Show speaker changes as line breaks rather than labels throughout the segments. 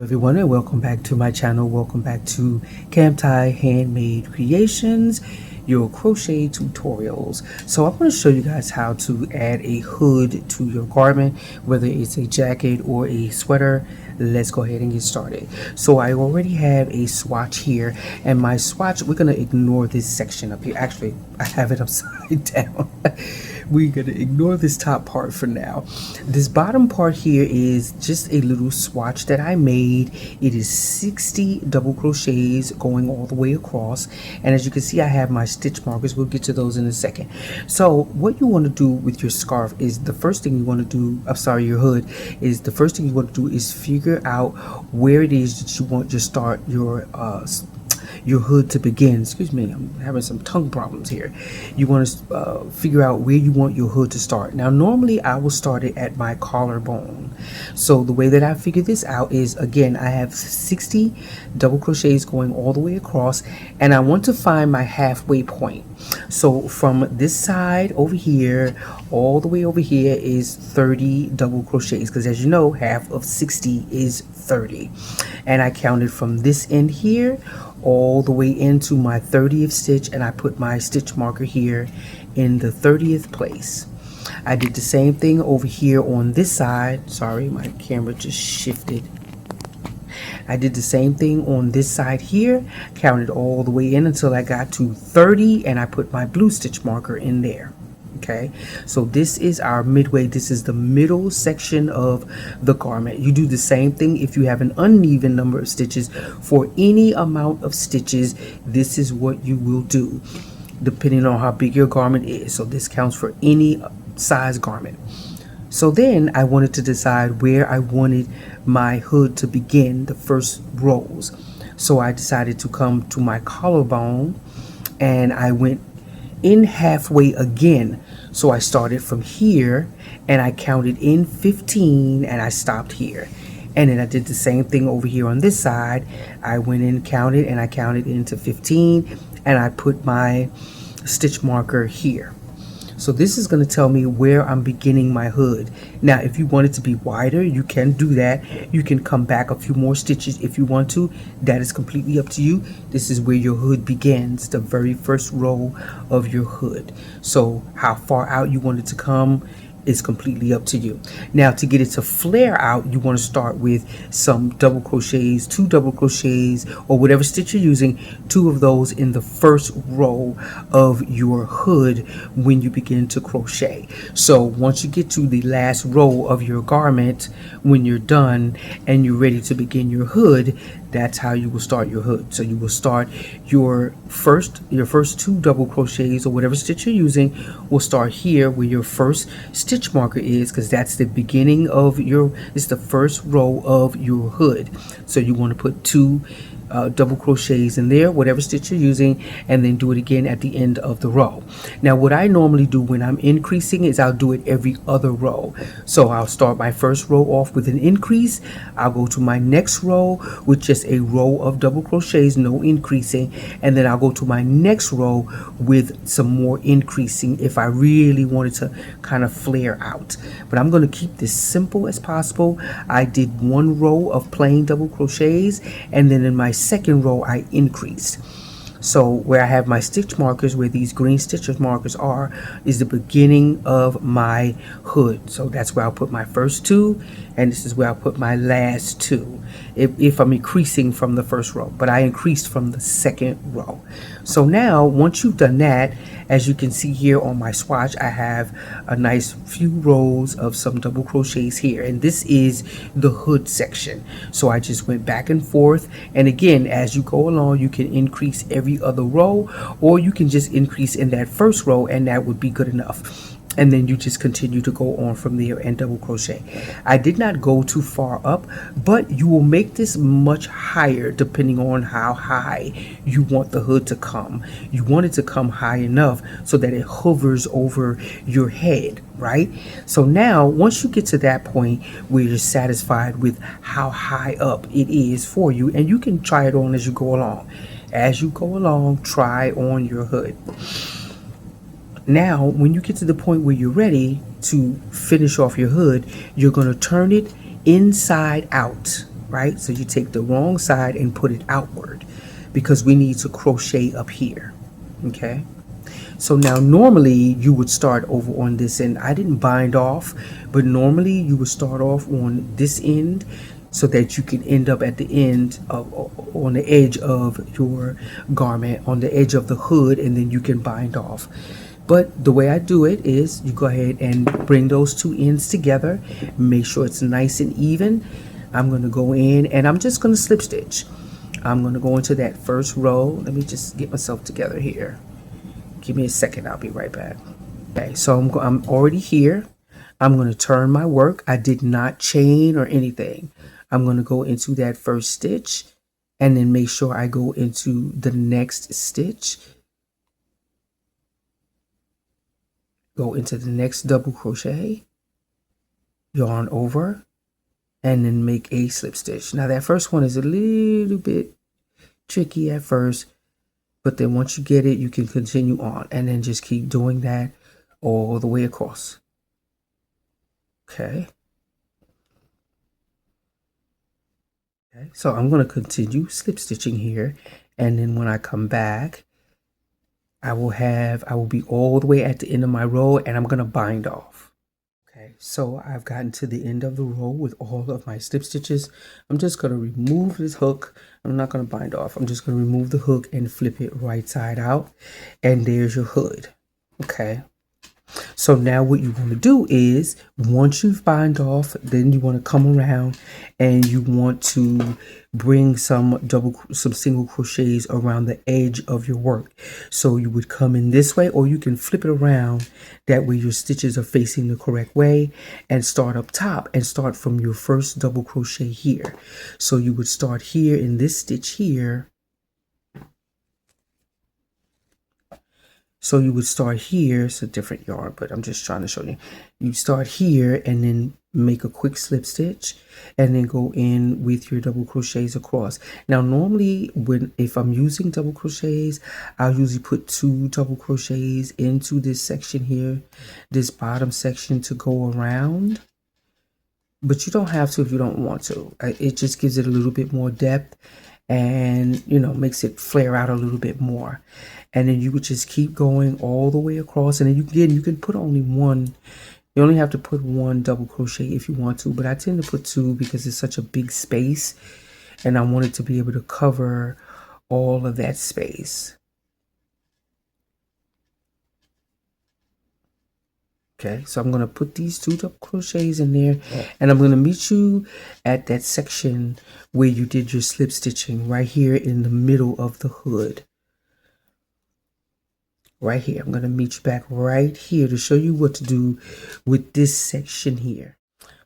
Everyone, and welcome back to my channel. Welcome back to Camtai Handmade Creations, your crochet tutorials. So I'm going to show you guys how to add a hood to your garment, whether it's a jacket or a sweater. Let's go ahead and get started. So I already have a swatch here, and my swatch, we're going to ignore this section up here. Actually, I have it upside down. We're going to ignore this top part for now. This bottom part here is just a little swatch that I made. It is 60 double crochets going all the way across, and as you can see, I have my stitch markers. We'll get to those in a second. So what you want to do with your scarf is the first thing you want to do, your hood, is the first thing you want to do is figure out where it is that you want to start your hood to begin. Excuse me, I'm having some tongue problems here. You want to figure out where you want your hood to start. Now normally I will start it at my collarbone. So the way that I figure this out is, again, I have 60 double crochets going all the way across, and I want to find my halfway point. So from this side over here all the way over here is 30 double crochets, because as you know, half of 60 is 30, and I counted from this end here all the way into my 30th stitch, and I put my stitch marker here in the 30th place. I did the same thing over here on this side. Sorry, my camera just shifted. I did the same thing on this side here, counted all the way in until I got to 30, and I put my blue stitch marker in there. Okay, so this is our midway. This is the middle section of the garment. You do the same thing if you have an uneven number of stitches. For any amount of stitches, this is what you will do, depending on how big your garment is. So this counts for any size garment. So then I wanted to decide where I wanted my hood to begin, the first rows. So I decided to come to my collarbone, and I went in halfway again. So I started from here and I counted in 15, and I stopped here. And then I did the same thing over here on this side. I went in, counted, and I counted into 15, and I put my stitch marker here. So this is going to tell me where I'm beginning my hood. Now if you want it to be wider, you can do that. You can come back a few more stitches if you want to. That is completely up to you. This is where your hood begins, the very first row of your hood. So how far out you want it to come is completely up to you. Now to get it to flare out, you want to start with some double crochets, 2 double crochets, or whatever stitch you're using, 2 of those in the first row of your hood when you begin to crochet. So once you get to the last row of your garment, when you're done and you're ready to begin your hood, that's how you will start your hood. So you will start your first 2 double crochets, or whatever stitch you're using will start here where your first stitch marker is, because that's the beginning of it's the first row of your hood. So you want to put 2 double crochets in there, whatever stitch you're using, and then do it again at the end of the row. Now what I normally do when I'm increasing is I'll do it every other row. So I'll start my first row off with an increase. I'll go to my next row with just a row of double crochets, no increasing, and then I'll go to my next row with some more increasing if I really wanted to kind of flare out. But I'm going to keep this simple as possible. I did 1 row of plain double crochets, and then in my second row I increased. So where I have my stitch markers, where these green stitch markers are, is the beginning of my hood. So that's where I'll put my first 2, and this is where I'll put my last 2 if I'm increasing from the first row, but I increased from the second row. So now once you've done that, as you can see here on my swatch, I have a nice few rows of some double crochets here, and this is the hood section. So I just went back and forth, and again, as you go along, you can increase every other row, or you can just increase in that first row, and that would be good enough. And then you just continue to go on from there and double crochet. I did not go too far up, but you will make this much higher depending on how high you want the hood to come. You want it to come high enough so that it hovers over your head, right? So now once you get to that point where you're satisfied with how high up it is for you, and you can try it on as you go along. As you go along, try on your hood. Now, when you get to the point where you're ready to finish off your hood, you're going to turn it inside out. right? So you take the wrong side and put it outward because we need to crochet up here. Okay. So now normally you would start over on this end. I didn't bind off, but normally you would start off on this end so that you can end up at the end of on the edge of your garment, on the edge of the hood, and then you can bind off. But the way I do it is you go ahead and bring those two ends together, make sure it's nice and even. I'm going to go in and I'm just going to slip stitch. I'm going to go into that first row. Let me just get myself together here. Give me a second, I'll be right back. Okay, so I'm already here. I'm going to turn my work. I did not chain or anything. I'm going to go into that first stitch and then make sure I go into the next stitch. Go into the next double crochet, yarn over, and then make a slip stitch. Now that first one is a little bit tricky at first, but then once you get it, you can continue on and then just keep doing that all the way across. Okay. Okay, so I'm going to continue slip stitching here, and then when I come back, I will be all the way at the end of my row, and I'm going to bind off. Okay, so I've gotten to the end of the row with all of my slip stitches. I'm just going to remove this hook. I'm not going to bind off. I'm just going to remove the hook and flip it right side out, and there's your hood. Okay. So now what you want to do is, once you've bind off, then you want to come around and you want to bring some single crochets around the edge of your work. So you would come in this way, or you can flip it around. That way your stitches are facing the correct way, and start up top and start from your first double crochet here. So you would start here in this stitch here. So you would start here. It's a different yarn, but I'm just trying to show you. You start here and then make a quick slip stitch and then go in with your double crochets across. Now normally if I'm using double crochets, I'll usually put 2 double crochets into this section here, this bottom section, to go around. But you don't have to if you don't want to. It just gives it a little bit more depth and, you know, makes it flare out a little bit more. And then you would just keep going all the way across, and then you can put only one. You only have to put 1 double crochet if you want to, but I tend to put 2 because it's such a big space and I want it to be able to cover all of that space. Okay, so I'm going to put these 2 double crochets in there, and I'm going to meet you at that section where you did your slip stitching, right here in the middle of the hood. Right here, I'm going to meet you back right here to show you what to do with this section here.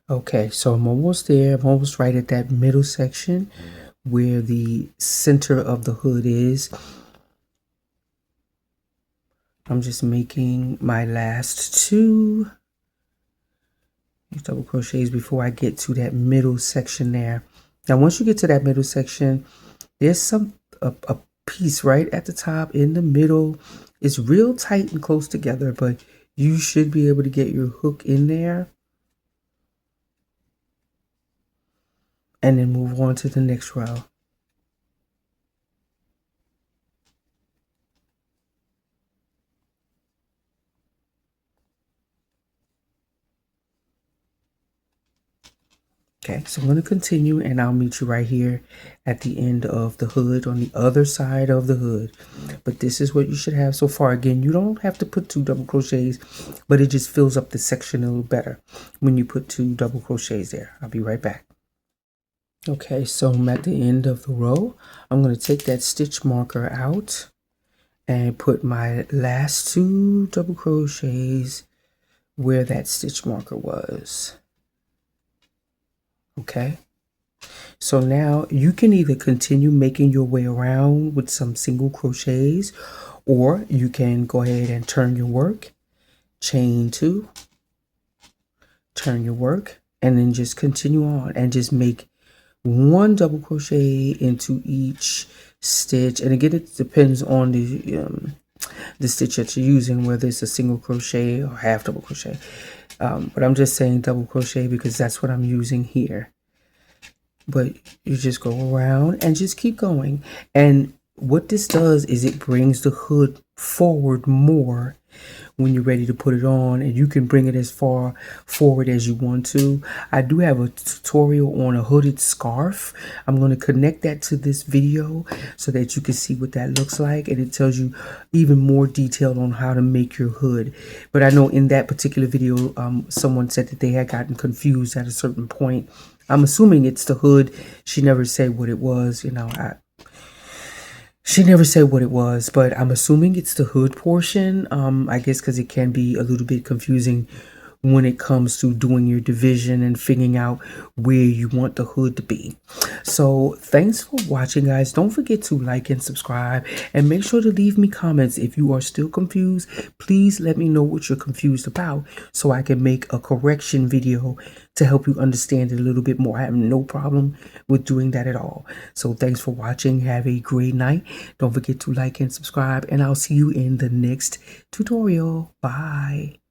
Okay, so I'm almost there. I'm almost right at that middle section where the center of the hood is. I'm just making my last 2 double crochets before I get to that middle section there. Now, once you get to that middle section, there's a piece right at the top in the middle. It's real tight and close together, but you should be able to get your hook in there and then move on to the next row. Okay, so I'm going to continue, and I'll meet you right here at the end of the hood, on the other side of the hood. But this is what you should have so far. Again, you don't have to put 2 double crochets, but it just fills up the section a little better when you put 2 double crochets there. I'll be right back. Okay, so I'm at the end of the row. I'm going to take that stitch marker out and put my last 2 double crochets where that stitch marker was. Okay, so now you can either continue making your way around with some single crochets, or you can go ahead and turn your work, chain 2, turn your work, and then just continue on and just make 1 double crochet into each stitch. And again, it depends on the stitch that you're using, whether it's a single crochet or half double crochet. But I'm just saying double crochet because that's what I'm using here. but you just go around and just keep going. And what this does is it brings the hood forward more when you're ready to put it on, and you can bring it as far forward as you want to. I do have a tutorial on a hooded scarf. I'm going to connect that to this video so that you can see what that looks like, and it tells you even more detail on how to make your hood. But I know in that particular video, someone said that they had gotten confused at a certain point. I'm assuming it's the hood. She never said what it was, she never said what it was, but I'm assuming it's the hood portion. I guess because it can be a little bit confusing when it comes to doing your division and figuring out where you want the hood to be. So thanks for watching, guys. Don't forget to like and subscribe, and make sure to leave me comments if you are still confused. Please let me know what you're confused about so I can make a correction video to help you understand it a little bit more. I have no problem with doing that at all. So thanks for watching. Have a great night. Don't forget to like and subscribe, and I'll see you in the next tutorial. Bye.